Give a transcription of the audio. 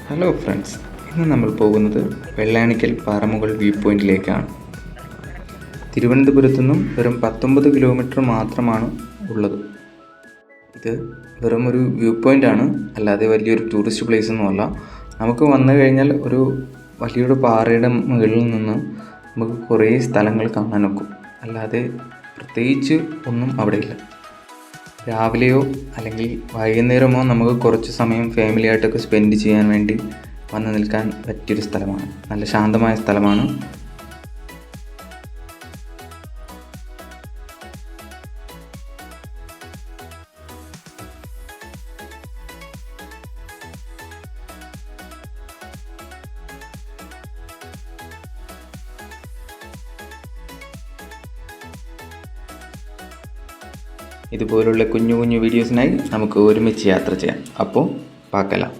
Hello friends, ഇന്ന് നമ്മൾ പോകുന്നത് വെള്ളാനിക്കൽ പാറമുകൾ വ്യൂ പോയിന്റിലേക്കാണ്. തിരുവനന്തപുരത്തു നിന്നും വെറും 19 കിലോമീറ്റർ മാത്രമാണ് ഉള്ളത്. ഇത് വെറും ഒരു വ്യൂ പോയിന്റ് ആണ്, അല്ലാതെ വലിയൊരു ടൂറിസ്റ്റ് പ്ലേസ് ഒന്നുമല്ല. നമുക്ക് വന്നു കഴിഞ്ഞാൽ ഒരു വലിയൊരു പാറയുടെ മുകളിൽ നിന്ന് നമുക്ക് കുറേ സ്ഥലങ്ങൾ കാണാൻ ഒക്കും. അല്ലാതെ പ്രത്യേകിച്ച് ഒന്നും അവിടെ ഇല്ല. രാവിലെയോ അല്ലെങ്കിൽ വൈകുന്നേരമോ നമുക്ക് കുറച്ച് സമയം ഫാമിലിയായിട്ടൊക്കെ സ്പെൻഡ് ചെയ്യാൻ വേണ്ടി വന്ന് നിൽക്കാൻ പറ്റിയൊരു സ്ഥലമാണ്. നല്ല ശാന്തമായ സ്ഥലമാണ്. ഇതുപോലുള്ള കുഞ്ഞു കുഞ്ഞു വീഡിയോസിനായി നമുക്ക് ഒരുമിച്ച് യാത്ര ചെയ്യാം. അപ്പോൾ പാക്കലാം.